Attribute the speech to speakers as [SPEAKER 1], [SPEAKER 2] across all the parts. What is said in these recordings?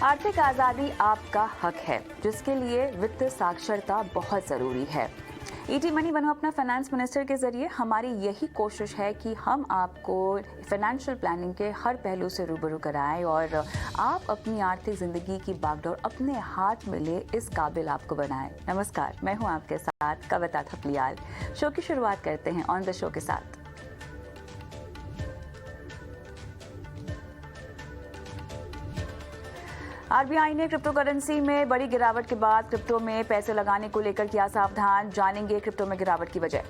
[SPEAKER 1] आर्थिक आज़ादी आपका हक है, जिसके लिए वित्त साक्षरता बहुत ज़रूरी है। ईटी मनी बनो अपना फाइनेंस मिनिस्टर के जरिए हमारी यही कोशिश है कि हम आपको फाइनेंशियल प्लानिंग के हर पहलू से रूबरू कराएं और आप अपनी आर्थिक ज़िंदगी की बागडोर अपने हाथ में ले इस काबिल आपको बनाएं। नमस्कार, मैं हूं आपके साथ कविता थपलियाल। शो की शुरुआत करते हैं ऑन द शो के साथ। आरबीआई ने क्रिप्टो करेंसी में बड़ी गिरावट के बाद क्रिप्टो में पैसे लगाने को लेकर किया सावधान। जानेंगे क्रिप्टो में गिरावट की वजह।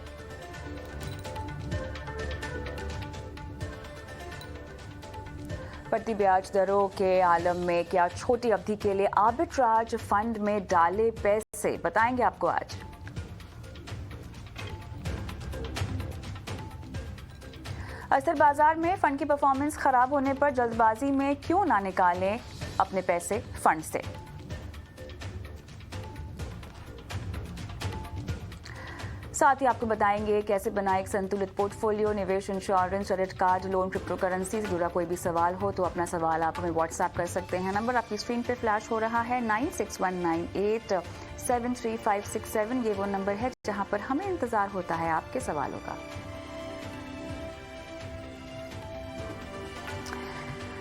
[SPEAKER 1] बढ़ती ब्याज दरों के आलम में क्या छोटी अवधि के लिए आर्बिट्राज फंड में डाले पैसे, बताएंगे आपको आज। असर बाजार में फंड की परफॉर्मेंस खराब होने पर जल्दबाजी में क्यों ना निकालें अपने पैसे फंड से। साथ ही आपको बताएंगे कैसे बनाए एक संतुलित पोर्टफोलियो, निवेश, insurance, credit card, loan, crypto currency से जुड़ा कोई भी सवाल हो तो अपना सवाल आप हमें व्हाट्सएप कर सकते हैं। नंबर आपकी स्क्रीन पे फ्लैश हो रहा है 9619873567। ये वो नंबर है जहां पर हमें इंतजार होता है आपके सवालों का।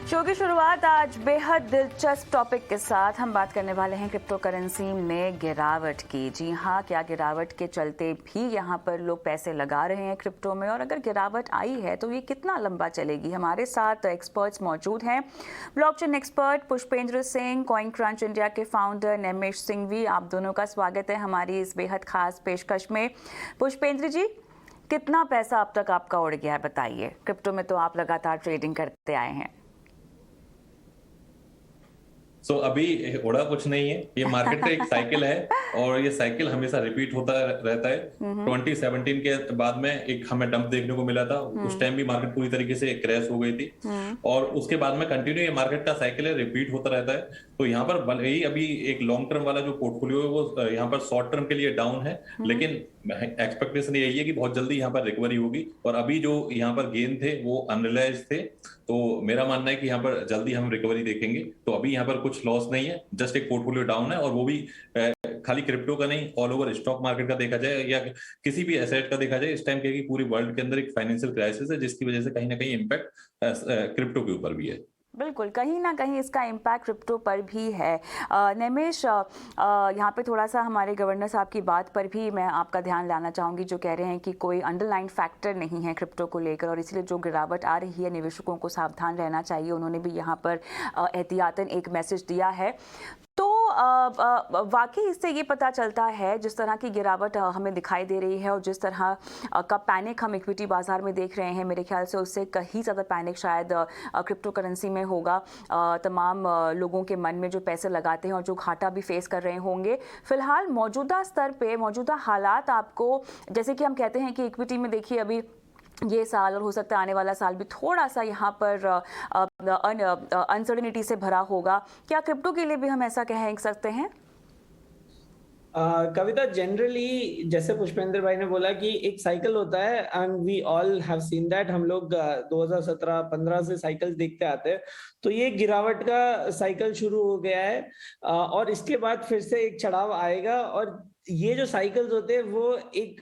[SPEAKER 1] शो की शुरुआत आज बेहद दिलचस्प टॉपिक के साथ हम बात करने वाले हैं क्रिप्टो करेंसी में गिरावट की। जी हाँ, क्या गिरावट के चलते भी यहाँ पर लोग पैसे लगा रहे हैं क्रिप्टो में, और अगर गिरावट आई है तो ये कितना लंबा चलेगी। हमारे साथ एक्सपर्ट्स मौजूद हैं। Blockchain expert Pushpendra Singh, coin crunch India के फाउंडर निमेश सिंघवी, आप दोनों का स्वागत है हमारी इस बेहद खास पेशकश में। पुष्पेंद्र जी, कितना पैसा अब तक आपका उड़ गया है, बताइए। क्रिप्टो में तो आप लगातार ट्रेडिंग करते आए हैं।
[SPEAKER 2] अभी उड़ा कुछ नहीं है, ये मार्केट का एक साइकिल है और ये साइकिल हमेशा रिपीट होता रहता है। 2017 के बाद में एक हमें डंप देखने को मिला था, उस टाइम भी मार्केट पूरी तरीके से क्रैश हो गई थी और उसके बाद में कंटिन्यू ये मार्केट का साइकिल है, रिपीट होता रहता है। तो यहाँ पर भले ही अभी एक लॉन्ग टर्म वाला जो पोर्टफोलियो है वो यहाँ पर शॉर्ट टर्म के लिए डाउन है, लेकिन एक्सपेक्टेशन यही है कि बहुत जल्दी यहाँ पर रिकवरी होगी। और अभी जो यहाँ पर गेन थे वो अनरियलाइज्ड थे, तो मेरा मानना है कि यहाँ पर जल्दी हम रिकवरी देखेंगे। तो अभी यहाँ पर कुछ लॉस नहीं है, जस्ट एक पोर्टफोलियो डाउन है, और वो भी खाली क्रिप्टो का नहीं, ऑल ओवर स्टॉक मार्केट का देखा जाए या किसी भी एसेट का देखा जाए इस टाइम के, पूरी वर्ल्ड के अंदर एक फाइनेंशियल क्राइसिस है, जिसकी वजह से कहीं ना कहीं इम्पैक्ट क्रिप्टो के ऊपर भी है।
[SPEAKER 1] बिल्कुल, कहीं ना कहीं इसका इम्पैक्ट क्रिप्टो पर भी है। निमेश, यहाँ पे थोड़ा सा हमारे गवर्नर साहब की बात पर भी मैं आपका ध्यान लाना चाहूँगी, जो कह रहे हैं कि कोई अंडरलाइन फैक्टर नहीं है क्रिप्टो को लेकर और इसलिए जो गिरावट आ रही है निवेशकों को सावधान रहना चाहिए। उन्होंने भी यहाँ पर एहतियातन एक मैसेज दिया है। तो वाकई इससे ये पता चलता है, जिस तरह की गिरावट हमें दिखाई दे रही है और जिस तरह का पैनिक हम इक्विटी बाजार में देख रहे हैं, मेरे ख्याल से उससे कहीं ज़्यादा पैनिक शायद क्रिप्टो करेंसी में होगा। तमाम लोगों के मन में जो पैसे लगाते हैं और जो घाटा भी फेस कर रहे होंगे। फिलहाल मौजूदा स्तर पे मौजूदा हालात आपको, जैसे कि हम कहते हैं कि इक्विटी में देखिए अभी ये साल और हो सकता है आने वाला साल भी थोड़ा सा यहाँ पर अनसर्टेनिटी से भरा होगा, क्या क्रिप्टो के लिए भी हम ऐसा कह सकते हैं?
[SPEAKER 3] कविता, जनरली जैसे पुष्पेंद्र भाई ने बोला कि एक साइकिल होता है and we all have seen that. हम लोग 2017-15 से साइकिल्स देखते आते हैं, तो ये गिरावट का साइकिल शुरू हो गया है और इसके बाद फिर से एक चढ़ाव आएगा। और ये जो साइकिल्स होते हैं वो एक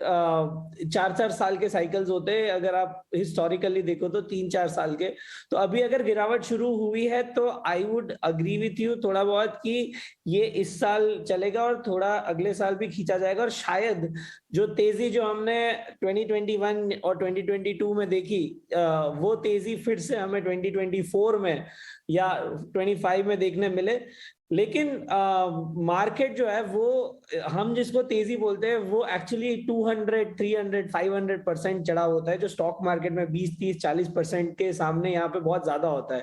[SPEAKER 3] 4-4 साल के साइकिल्स होते हैं, अगर आप हिस्टोरिकली देखो तो 3-4 साल के। तो अभी अगर गिरावट शुरू हुई है तो I would agree with you थोड़ा बहुत कि ये इस साल चलेगा और थोड़ा अगले साल भी खींचा जाएगा। और शायद जो तेजी जो हमने 2021 और 2022 में देखी, वो तेजी फिर से हमें 2024 में या 25 में देखने मिले। लेकिन मार्केट जो है वो, हम जिसको तेजी बोलते हैं, वो एक्चुअली 200, 300, 500% चढ़ा होता है, जो स्टॉक मार्केट में 20, 30, 40% के सामने यहाँ पे बहुत ज्यादा होता है।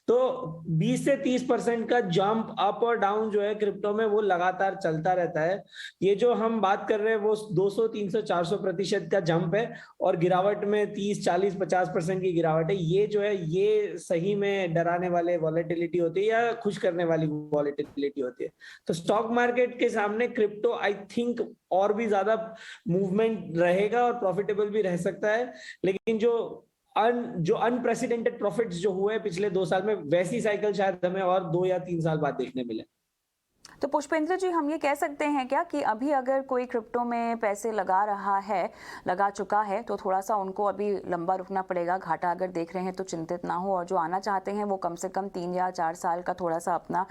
[SPEAKER 3] तो 20 से 30% का जंप अप और डाउन जो है क्रिप्टो में वो लगातार चलता रहता है। ये जो हम बात कर रहे हैं वो 200, 300, 400% का जंप है और गिरावट में 30, 40, 50% की गिरावट है। ये जो है ये सही में डराने वाले वॉलेटिलिटी होती है या खुश करने वाली वॉलेटिलिटी होती है। तो स्टॉक मार्केट के सामने क्रिप्टो आई थिंक और भी ज्यादा मूवमेंट रहेगा और प्रॉफिटेबल भी रह सकता है। लेकिन जो जो अनप्रेसिडेंटेड प्रॉफिट्स जो हुए पिछले 2 साल में, वैसी साइकिल शायद हमें और 2 या 3 साल बाद देखने मिले।
[SPEAKER 1] तो पुष्पेंद्र जी, हम ये कह सकते हैं क्या कि अभी अगर कोई क्रिप्टो में पैसे लगा रहा है, लगा चुका है, तो थोड़ा सा उनको अभी लंबा रुकना पड़ेगा, घाटा अगर देख रहे हैं तो चिंतित ना हो, और जो आना चाहते हैं वो कम से कम 3 या 4 साल का थोड़ा सा अपना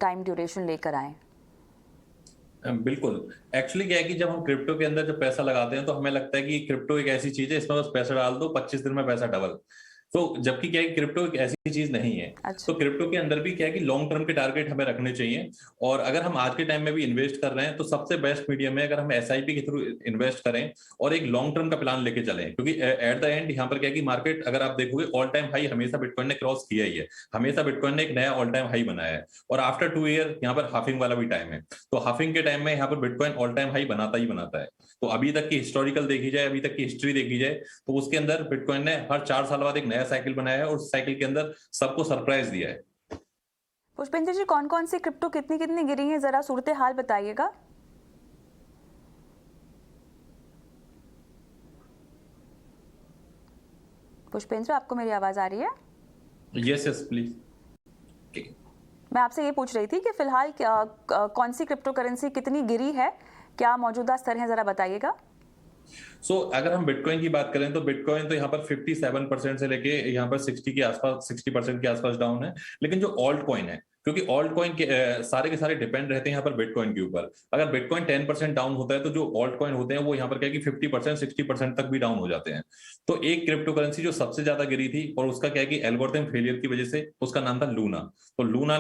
[SPEAKER 1] टाइम ड्यूरेशन लेकर आए?
[SPEAKER 2] बिल्कुल। एक्चुअली क्या है कि जब हम क्रिप्टो के अंदर जब पैसा लगाते हैं तो हमें लगता है कि क्रिप्टो एक ऐसी चीज है, इसमें बस पैसा डाल दो 25 दिन में पैसा डबल। तो जबकि क्या है, क्रिप्टो एक ऐसी चीज नहीं है।
[SPEAKER 1] अच्छा।
[SPEAKER 2] तो क्रिप्टो के अंदर भी क्या है कि लॉन्ग टर्म के टारगेट हमें रखने चाहिए। और अगर हम आज के टाइम में भी इन्वेस्ट कर रहे हैं तो सबसे बेस्ट मीडियम है अगर हम एसआईपी के थ्रू इन्वेस्ट करें और एक लॉन्ग टर्म का प्लान लेके चलें, क्योंकि एट द एंड यहाँ पर क्या है कि मार्केट अगर आप देखोगे ऑल टाइम हाई हमेशा बिटकॉइन ने क्रॉस किया ही है, हमेशा बिटकॉइन ने एक नया ऑल टाइम हाई बनाया है। और आफ्टर 2 ईयर यहाँ पर हाफिंग वाला भी टाइम है, तो हाफिंग के टाइम में यहाँ पर बिटकॉइन ऑल टाइम हाई बनाता ही बनाता है। तो अभी तक की हिस्टोरिकल देखी जाए, अभी तक की हिस्ट्री देखी जाए, तो उसके अंदर बिटकॉइन ने हर 4 साल बाद एक नया साइकिल बनाया है और उस साइकिल के अंदर सबको सरप्राइज दिया है।
[SPEAKER 1] पुष्पेंद्र जी, कौन कौन सी क्रिप्टो कितनी कितनी गिरी है, जरा सूरत हाल बताइएगा। पुष्पेंद्र, आपको मेरी आवाज आ रही है?
[SPEAKER 2] Yes yes please.
[SPEAKER 1] मैं आपसे ये पूछ रही थी कि फिलहाल कौन सी क्रिप्टो करेंसी कितनी गिरी है, क्या मौजूदा स्तर है, जरा बताइएगा।
[SPEAKER 2] अगर हम बिटकॉइन की बात करें तो बिटकॉइन तो यहाँ पर 57% से लेके यहाँ पर 60 के आसपास, 60% के आसपास डाउन है। लेकिन जो ऑल्ट कॉइन है, क्योंकि ऑल्ट कॉइन के सारे के सारे डिपेंड रहते हैं यहाँ पर बिटकॉइन के ऊपर, अगर बिटकॉइन 10% डाउन होता है तो जो ऑल्ट कॉइन होते हैं वो यहाँ पर क्या है कि 50% 60% तक भी डाउन हो जाते हैं। तो एक क्रिप्टो करेंसी जो सबसे ज्यादा गिरी थी और उसका क्या है कि एल्गोरिथम फेलियर की वजह से, उसका नाम था लूना। तो लूना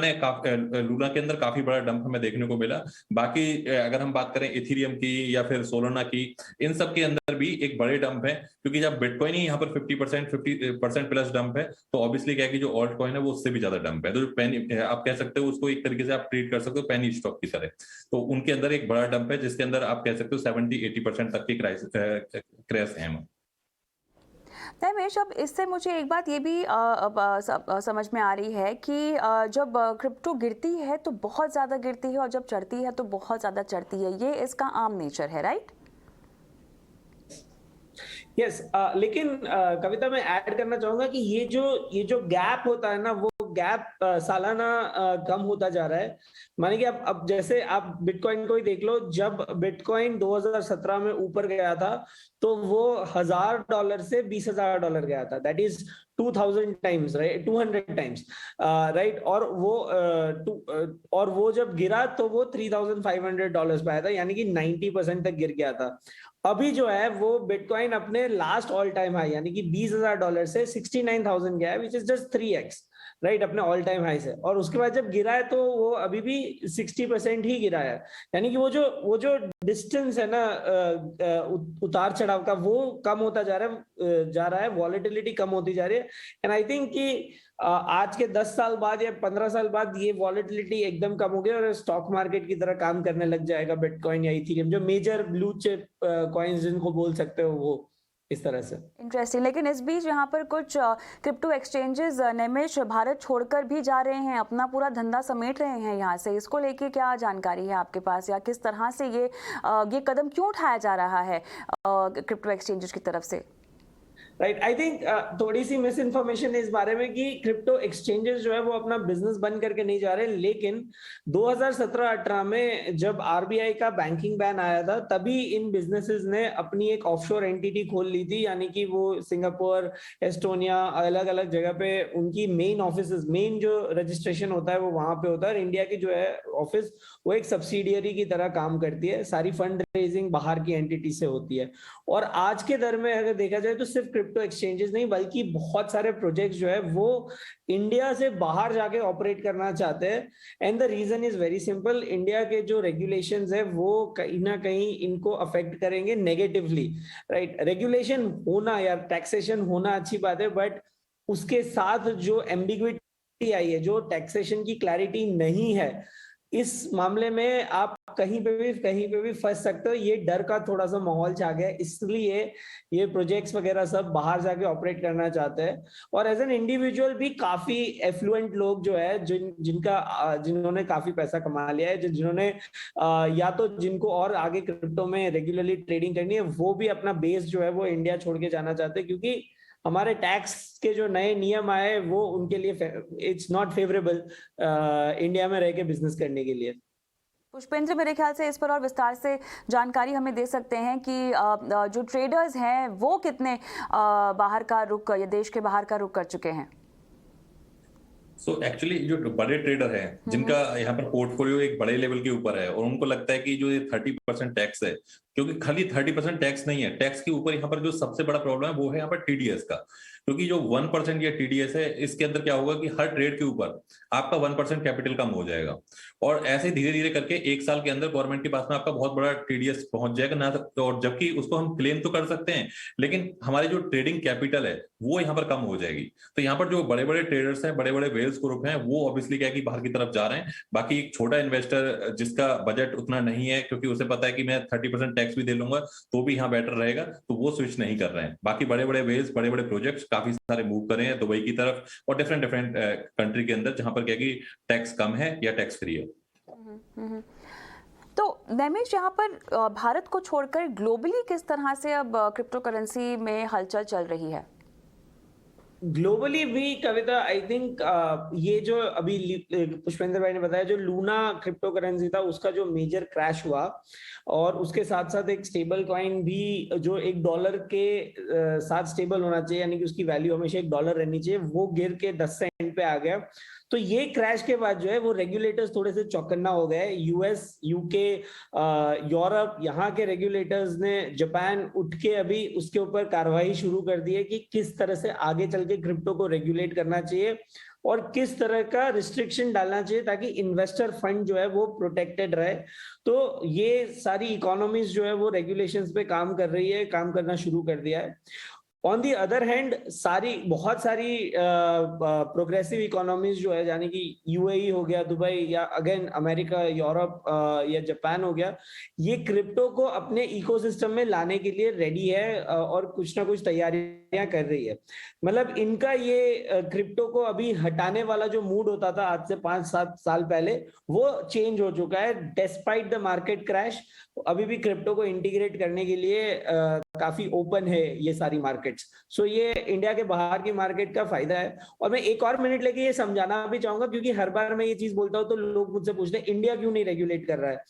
[SPEAKER 2] के अंदर काफी बड़ा डंप हमें देखने को मिला। बाकी अगर हम बात करें इथीरियम की या फिर सोलोना की, इन सब के अंदर भी एक बड़े डंप है, क्योंकि जब बिटकॉइन ही यहाँ पर 50% प्लस डंप है तो ऑब्वियसली क्या है कि जो ऑल्ट कॉइन है वो उससे भी ज्यादा डंप है। तो जो पेनी, आप कह सकते हो उसको एक तरीके से आप ट्रीट कर सकते हो पेनी स्टॉक की तरह, तो उनके अंदर एक बड़ा डंप है जिसके अंदर आप कह सकते हो 70-80% तक की क्रैश है।
[SPEAKER 1] नैमेश, अब इससे मुझे एक बात ये भी समझ में आ रही है कि जब क्रिप्टो गिरती है तो बहुत ज़्यादा गिरती है और जब चढ़ती है तो बहुत ज़्यादा चढ़ती है, ये इसका आम नेचर है, राइट?
[SPEAKER 3] यस, लेकिन कविता मैं ऐड करना चाहूंगा कि ये जो गैप होता है ना, वो गैप सालाना कम होता जा रहा है। माने कि अब जैसे आप बिटकॉइन को ही देख लो, जब बिटकॉइन 2017 में ऊपर गया था तो वो $1000 से $20,000 गया था, that is 2000 times, right, 200 times, right. और वो जब गिरा तो वो $3,500 पे आया था, यानी कि 90% तक गिर गया था। अभी जो है वो बिटकॉइन अपने लास्ट ऑल टाइम हाई यानी कि $20,000 से 69,000 गया है, which is just 3x, right, अपने ऑल टाइम हाई से। और उसके बाद जब गिरा है तो वो अभी भी 60% ही गिरा है, यानी कि वो जो डिस्टेंस है ना उतार चढ़ाव का, वो कम होता जा रहा है, वॉलेटिलिटी कम होती जा रही है। एंड आई थिंक कि आज के 10 साल बाद या 15 साल बाद ये वॉलेटिलिटी एकदम कम हो गई और स्टॉक मार्केट की तरह काम करने लग जाएगा बिटकॉइन या इथेरियम, जो मेजर ब्लू चिप कॉइन्स जिनको बोल सकते हो, वो इस तरह से।
[SPEAKER 1] इंटरेस्टिंग। लेकिन इस बीच यहाँ पर कुछ क्रिप्टो एक्सचेंजेस नैमेश भारत छोड़कर भी जा रहे हैं, अपना पूरा धंधा समेट रहे हैं यहाँ से, इसको लेके क्या जानकारी है आपके पास, या किस तरह से ये कदम क्यों उठाया जा रहा है क्रिप्टो एक्सचेंजेस की तरफ से?
[SPEAKER 3] राइट, आई थिंक थोड़ी सी मिस इन्फॉर्मेशन है इस बारे में कि क्रिप्टो एक्सचेंजेस जो है वो अपना बिजनेस बंद करके नहीं जा रहे, लेकिन 2017-18 में जब आरबीआई का बैंकिंग बैन आया था तभी इन बिजनेसेस ने अपनी एक ऑफशोर एंटिटी खोल ली थी, यानी कि वो सिंगापुर, एस्टोनिया, अलग अलग जगह पे उनकी मेन ऑफिसेस, मेन जो रजिस्ट्रेशन होता है वो वहां पे होता है। इंडिया की जो है ऑफिस वो एक सब्सिडियरी की तरह काम करती है, सारी फंड रेजिंग बाहर की एंटिटी से होती है। और आज के दर में अगर देखा जाए तो सिर्फ क्रिप्टो एक्सचेंजेस नहीं बल्कि बहुत सारे प्रोजेक्ट्स जो है वो इंडिया से बाहर जाके ऑपरेट करना चाहते हैं। And the reason is very simple, India के जो रेगुलेशंस है वो कहीं ना कहीं इनको अफेक्ट करेंगे नेगेटिवली, राइट। रेगुलेशन होना या टैक्सेशन होना अच्छी बात है, बट उसके साथ जो एम्बिग्विटी आई है, जो टैक्सेशन की क्लैरिटी नहीं है, इस मामले में आप कहीं पे भी फंस सकते हो। ये डर का थोड़ा सा माहौल छा गया है, इसलिए ये प्रोजेक्ट्स वगैरह सब बाहर जाके ऑपरेट करना चाहते हैं। और एज एन इंडिविजुअल भी काफी एफ्लुएंट लोग जो है जिन्होंने काफी पैसा कमा लिया है, जिन्होंने या तो जिनको और आगे क्रिप्टो में रेगुलरली ट्रेडिंग करनी है, वो भी अपना बेस जो है वो इंडिया छोड़ के जाना चाहते हैं, क्योंकि हमारे टैक्स के जो नए नियम आए वो उनके लिए इट्स नॉट फेवरेबल इंडिया में रह के बिजनेस करने के लिए।
[SPEAKER 1] पुष्पेंद्र, मेरे ख्याल से इस पर और विस्तार से जानकारी हमें दे सकते हैं कि जो ट्रेडर्स हैं वो कितने बाहर का रुख या देश के बाहर का रुख कर चुके हैं?
[SPEAKER 2] सो एक्चुअली जो बड़े ट्रेडर हैं जिनका यहाँ पर पोर्टफोलियो एक बड़े लेवल के ऊपर है और उनको लगता है कि जो ये 30% टैक्स है, क्योंकि खाली 30% टैक्स नहीं है, टैक्स के ऊपर यहाँ पर जो सबसे बड़ा प्रॉब्लम है वो है यहाँ पर टीडीएस का। क्योंकि जो 1% या टीडीएस है, इसके अंदर क्या होगा कि हर ट्रेड के ऊपर आपका 1% कैपिटल कम हो जाएगा और ऐसे धीरे धीरे करके एक साल के अंदर गवर्नमेंट के पास में आपका बहुत बड़ा टीडीएस पहुंच जाएगा ना। और जबकि उसको हम क्लेम तो कर सकते हैं, लेकिन हमारी जो ट्रेडिंग कैपिटल है वो यहाँ पर कम हो जाएगी। तो यहाँ पर जो बड़े बड़े ट्रेडर्स हैं, बड़े बड़े वेल्स ग्रुप हैं, वो ऑब्वियसली क्या है कि बाहर की तरफ जा रहे हैं। बाकी एक छोटा इन्वेस्टर जिसका बजट उतना नहीं है, क्योंकि उसे पता है कि मैं 30% टैक्स भी दे लूंगा तो भी यहाँ बेटर रहेगा, तो वो स्विच नहीं कर रहे हैं। बाकी बड़े बड़े वेल्स, बड़े बड़े प्रोजेक्ट्स काफी सारे मूव कर रहे हैं दुबई की तरफ और डिफरेंट कंट्री के अंदर, जहां पर क्या कि टैक्स कम है या टैक्स फ्री है।
[SPEAKER 1] तो नैमिष, यहाँ पर भारत को छोड़कर ग्लोबली किस तरह से अब क्रिप्टो करेंसी में हलचल चल रही है?
[SPEAKER 3] ग्लोबली भी कविता, आई थिंक ये जो अभी पुष्पेंद्र भाई ने बताया, जो लूना क्रिप्टो करेंसी था उसका जो मेजर क्रैश हुआ, और उसके साथ साथ एक स्टेबल कॉइन भी जो $1 के साथ स्टेबल होना चाहिए, यानी कि उसकी वैल्यू हमेशा $1 रहनी चाहिए, वो गिर के 10 सेंट पे आ गया। तो ये क्रैश के बाद जो है वो रेगुलेटर्स थोड़े से चौकन्ना हो गए। यूएस, यूके, यूरोप, यहाँ के रेगुलेटर्स ने, जापान उठ के अभी उसके ऊपर कार्रवाई शुरू कर दी है कि किस तरह से आगे चल के क्रिप्टो को रेगुलेट करना चाहिए और किस तरह का रिस्ट्रिक्शन डालना चाहिए ताकि इन्वेस्टर फंड जो है वो प्रोटेक्टेड रहे। तो ये सारी इकोनॉमीज जो है वो रेगुलेशंस पे काम कर रही है, काम करना शुरू कर दिया है। ऑन दी अदर हैंड बहुत सारी प्रोग्रेसिव इकोनॉमीज जो है, यानी कि यूएई हो गया, दुबई, या अगेन अमेरिका, यूरोप या जापान हो गया, ये क्रिप्टो को अपने इकोसिस्टम में लाने के लिए रेडी है और कुछ ना कुछ तैयारियां कर रही है। मतलब इनका ये क्रिप्टो को अभी हटाने वाला जो मूड होता था आज से 5-7 साल पहले, वो चेंज हो चुका है। डेस्पाइट द मार्केट क्रैश, अभी भी क्रिप्टो को इंटीग्रेट करने के लिए काफी ओपन है ये सारी मार्केट्स। सो ये इंडिया के बाहर की मार्केट का फायदा है। और मैं एक और मिनट लेके ये समझाना भी चाहूंगा, क्योंकि हर बार मैं ये चीज बोलता हूँ तो लोग मुझसे पूछते हैं इंडिया क्यों नहीं रेगुलेट कर रहा है।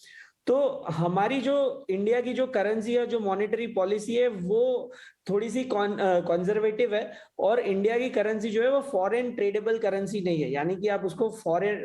[SPEAKER 3] तो हमारी जो इंडिया की जो करेंसी है, जो मॉनेटरी पॉलिसी है, वो थोड़ी सी कंजर्वेटिव है, और इंडिया की करेंसी जो है वो फॉरेन ट्रेडेबल करेंसी नहीं है, यानी कि आप उसको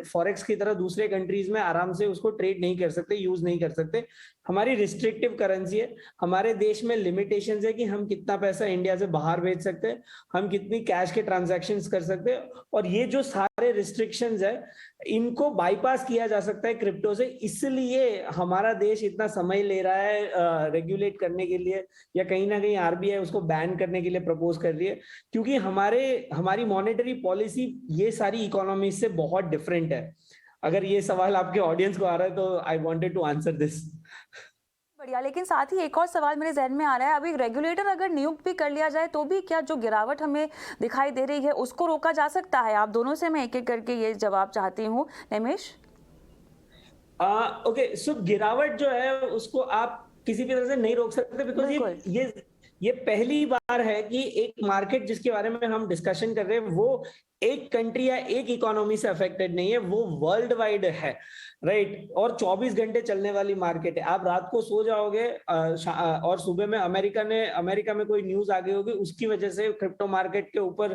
[SPEAKER 3] फॉरेक्स की तरह दूसरे कंट्रीज में आराम से उसको ट्रेड नहीं कर सकते, यूज नहीं कर सकते। हमारी रिस्ट्रिक्टिव करेंसी है। हमारे देश में लिमिटेशंस है कि हम कितना पैसा इंडिया से बाहर भेज सकते हैं, हम कितनी कैश के ट्रांजैक्शंस कर सकते हैं, और ये जो सारे रिस्ट्रिक्शंस है इनको बाईपास किया जा सकता है क्रिप्टो से। इसलिए हमारा देश इतना समय ले रहा है रेगुलेट करने के लिए, या कहीं ना कहीं आरबीआई उसको बैन करने के लिए प्रपोज कर रही है, क्योंकि हमारी मॉनेटरी पॉलिसी ये सारी इकोनॉमी से बहुत डिफरेंट है। अगर ये सवाल आपके ऑडियंस को आ रहा है तो I wanted to answer this.
[SPEAKER 1] बढ़िया, लेकिन साथ ही एक और सवाल मेरे जहन में आ रहा है, अभी रेगुलेटर अगर नियुक्त भी कर लिया जाए तो भी क्या जो गिरावट हमें दिखाई दे रही है उसको रोका जा सकता है? आप दोनों से मैं एक एक करके ये जवाब चाहती हूँ। नैमिष?
[SPEAKER 3] ओके, सो गिरावट जो है उसको आप किसी भी तरह से नहीं रोक सकते, बिकॉज ये पहली बार है कि एक मार्केट जिसके बारे में हम डिस्कशन कर रहे हैं वो एक कंट्री या एक इकोनॉमी से अफेक्टेड नहीं है, वो वर्ल्ड वाइड है, राइट। और 24 घंटे चलने वाली मार्केट है। आप रात को सो जाओगे और सुबह में अमेरिका में कोई न्यूज आ गई होगी, उसकी वजह से क्रिप्टो मार्केट के ऊपर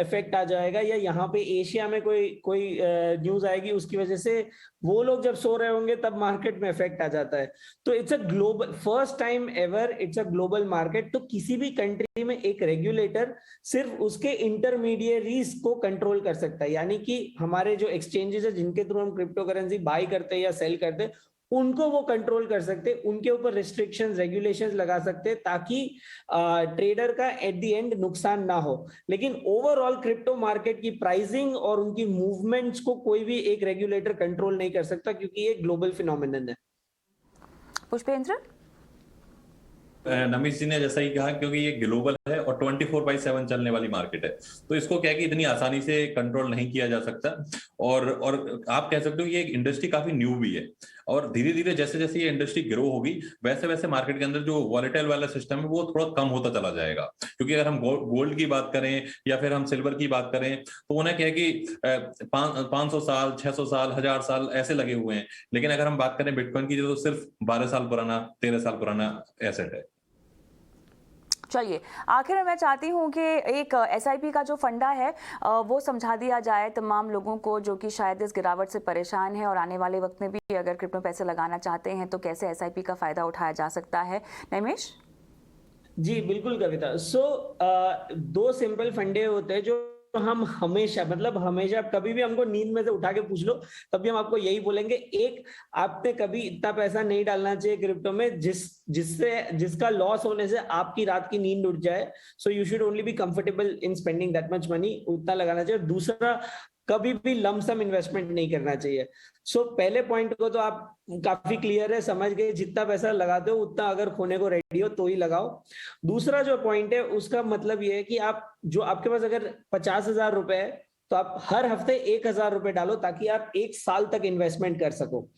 [SPEAKER 3] इफेक्ट आ जाएगा, या यहाँ पे एशिया में कोई न्यूज आएगी, उसकी वजह से वो लोग जब सो रहे होंगे तब मार्केट में इफेक्ट आ जाता है। तो it's a global, first time ever it's a global market. तो किसी भी कंट्री में एक रेगुलेटर सिर्फ उसके इंटरमीडिएरीज को कंट्रोल कर सकता है, यानी कि हमारे जो एक्सचेंजेस है जिनके थ्रू हम क्रिप्टो करेंसी बाय करते हैं या सेल करते हैं, उनको वो कंट्रोल कर सकते, उनके ऊपर रिस्ट्रिक्शंस रेगुलेशंस लगा सकते ताकि ट्रेडर का एट द एंड नुकसान ना हो। लेकिन ओवरऑल क्रिप्टो मार्केट की प्राइसिंग और उनकी मूवमेंट्स को कोई भी एक रेगुलेटर कंट्रोल नहीं कर सकता, क्योंकि ये ग्लोबल फिनोमिनन है।
[SPEAKER 1] पुष्पेंद्र,
[SPEAKER 2] नमीश जी ने जैसा ही कहा, क्योंकि ये ग्लोबल है और 24/7 चलने वाली मार्केट है, तो इसको क्या है कि इतनी आसानी से कंट्रोल नहीं किया जा सकता। और आप कह सकते हो ये एक इंडस्ट्री काफी न्यू भी है, और धीरे धीरे जैसे जैसे ये इंडस्ट्री ग्रो होगी वैसे वैसे मार्केट के अंदर जो वॉलेटाइल वाला सिस्टम है वो थोड़ा कम होता चला जाएगा। क्योंकि अगर हम गोल्ड की बात करें या फिर हम सिल्वर की बात करें तो उन्हें क्या है कि 500 साल, 600 साल, 1000 साल ऐसे लगे हुए हैं। लेकिन अगर हम बात करें बिटकॉइन की, जो सिर्फ 12 साल पुराना, 13 साल पुराना एसेट है।
[SPEAKER 1] चलिए आखिर में मैं चाहती हूँ कि एक एसआईपी का जो फंडा है वो समझा दिया जाए तमाम लोगों को जो कि शायद इस गिरावट से परेशान है और आने वाले वक्त में भी अगर क्रिप्टो पैसे लगाना चाहते हैं तो कैसे एसआईपी का फायदा उठाया जा सकता है। नैमिष?
[SPEAKER 3] जी बिल्कुल कविता। दो सिंपल फंडे होते हैं जो हम हमेशा, मतलब हमेशा, कभी भी हमको नींद में से उठा के पूछ लो तभी हम आपको यही बोलेंगे। एक, आपने कभी इतना पैसा नहीं डालना चाहिए क्रिप्टो में जिसका लॉस होने से आपकी रात की नींद उड़ जाए। So you should only be comfortable in spending that much money, उतना लगाना चाहिए। दूसरा, कभी भी लमसम इन्वेस्टमेंट नहीं करना चाहिए। पहले पॉइंट को तो आप काफी क्लियर है, समझ गए, जितना पैसा लगाते हो उतना अगर खोने को रेडी हो तो ही लगाओ। दूसरा जो पॉइंट है उसका मतलब ये है कि आप, जो आपके पास अगर 50,000 रुपए है तो आप हर हफ्ते 1,000 रुपए डालो ताकि आप 1 साल तक इन्वेस्टमेंट कर सको,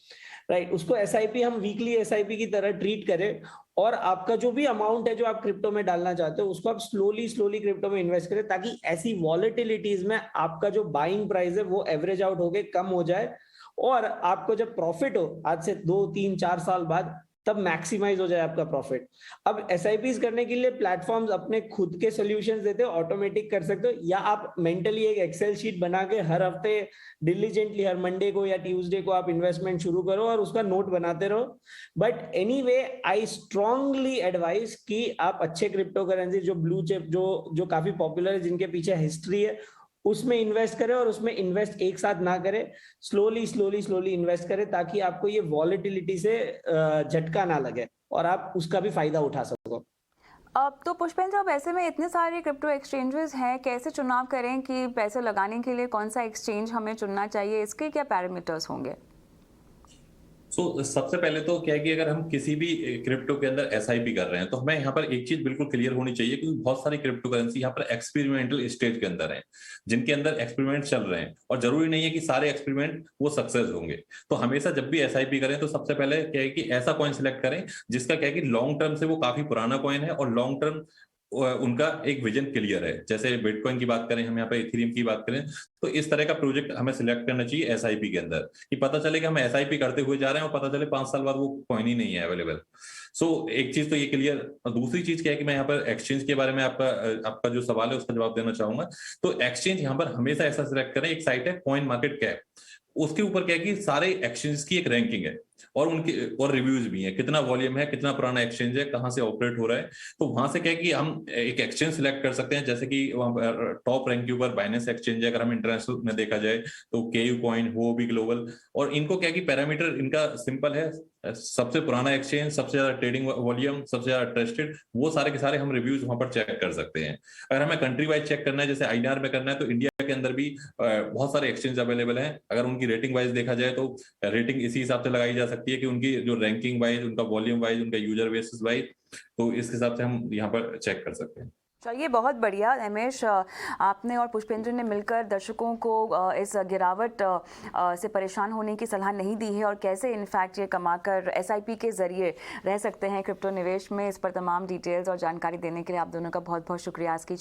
[SPEAKER 3] राइट। उसको एसआईपी, हम वीकली एसआईपी की तरह ट्रीट करें, और आपका जो भी अमाउंट है जो आप क्रिप्टो में डालना चाहते हो उसको आप स्लोली क्रिप्टो में इन्वेस्ट करें, ताकि ऐसी वॉलेटिलिटीज में आपका जो बाइंग प्राइस है वो एवरेज आउट होके कम हो जाए, और आपको जब प्रॉफिट हो आज से 2, 3, 4 साल बाद, तब मैक्सिमाइज हो जाए आपका प्रॉफिट। अब एसआईपीज करने के लिए प्लेटफॉर्म्स अपने खुद के सॉल्यूशंस देते हो, ऑटोमेटिक कर सकते हो, या आप मेंटली एक एक्सेल शीट बना के हर हफ्ते डिलीजेंटली हर मंडे को या ट्यूसडे को आप इन्वेस्टमेंट शुरू करो और उसका नोट बनाते रहो। But anyway, I strongly advise कि आप अच्छे क्रिप्टो करेंसी जो ब्लू चिप, जो काफी पॉपुलर है, जिनके पीछे हिस्ट्री है, उसमें इन्वेस्ट करें, और उसमें इन्वेस्ट एक साथ ना करें, स्लोली इन्वेस्ट करें, ताकि आपको ये वॉलेटिलिटी से झटका ना लगे और आप उसका भी फायदा उठा सको।
[SPEAKER 1] अब तो पुष्पेंद्र, अब ऐसे में इतने सारे क्रिप्टो एक्सचेंजेस हैं, कैसे चुनाव करें कि पैसे लगाने के लिए कौन सा एक्सचेंज हमें चुनना चाहिए, इसके क्या पैरामीटर्स होंगे?
[SPEAKER 2] सबसे पहले तो क्या है कि अगर हम किसी भी क्रिप्टो के अंदर एसआईपी कर रहे हैं तो हमें यहाँ पर एक चीज बिल्कुल क्लियर होनी चाहिए, क्योंकि बहुत सारी क्रिप्टो करेंसी यहाँ पर एक्सपेरिमेंटल स्टेज के अंदर है, जिनके अंदर एक्सपेरिमेंट चल रहे हैं, और जरूरी नहीं है कि सारे एक्सपेरिमेंट वो सक्सेस होंगे। तो हमेशा जब भी एसआईपी करें तो सबसे पहले क्या है कि ऐसा कॉइन सिलेक्ट करें जिसका क्या है कि लॉन्ग टर्म से वो काफी पुराना कॉइन है और लॉन्ग टर्म उनका एक विजन क्लियर है। जैसे बिटकॉइन की बात करें, हम यहाँ पे इथेरियम की बात करें, तो इस तरह का प्रोजेक्ट हमें सिलेक्ट करना चाहिए एसआईपी के अंदर, कि पता चले कि हम एसआईपी करते हुए जा रहे हैं और पता चले 5 साल बाद वो कॉइन ही नहीं है अवेलेबल। एक चीज तो ये क्लियर। दूसरी चीज क्या है कि मैं यहाँ पर एक्सचेंज के बारे में आपका जो सवाल है उसका जवाब देना चाहूंगा। तो एक्सचेंज यहाँ पर हमेशा ऐसा सिलेक्ट करें, एक साइट है कॉइन मार्केट कैप, उसके ऊपर क्या है कि सारे एक्सचेंज की एक रैंकिंग है और उनके और रिव्यूज भी हैं, कितना वॉल्यूम है, कितना पुराना एक्सचेंज है, कहां से ऑपरेट हो रहा है। तो वहां से क्या है कि हम एक एक्सचेंज सिलेक्ट कर सकते हैं, जैसे कि टॉप रैंक के ऊपर बाइनेंस एक्सचेंज है, अगर हम इंटरनेशनल में देखा जाए तो केयू कॉइन, वो भी ग्लोबल। और इनको क्या है कि पैरामीटर इनका सिंपल है, सबसे पुराना एक्सचेंज, सबसे ज्यादा ट्रेडिंग वॉल्यूम, सबसे ज्यादा ट्रस्टेड, वो सारे के सारे हम रिव्यूज वहां पर चेक कर सकते हैं। अगर हमें कंट्री वाइज चेक करना है, जैसे आईएनआर में करना है, तो इंडिया के अंदर भी बहुत सारे एक्सचेंज अवेलेबल हैं। अगर उनकी रेटिंग वाइज देखा जाए तो रेटिंग इसी हिसाब से लगाई जा सकती है कि उनकी जो रैंकिंग वाइज, उनका वॉल्यूम वाइज, उनका यूजर बेसिस वाइज, तो इस हिसाब से हम यहाँ पर चेक कर सकते हैं।
[SPEAKER 1] चलिए, बहुत बढ़िया नैमिष, आपने और पुष्पेंद्र ने मिलकर दर्शकों को इस गिरावट से परेशान होने की सलाह नहीं दी है और कैसे इनफैक्ट ये कमाकर एसआईपी के जरिए रह सकते हैं क्रिप्टो निवेश में। इस पर तमाम डिटेल्स और जानकारी देने के लिए आप दोनों का बहुत बहुत शुक्रिया। आज की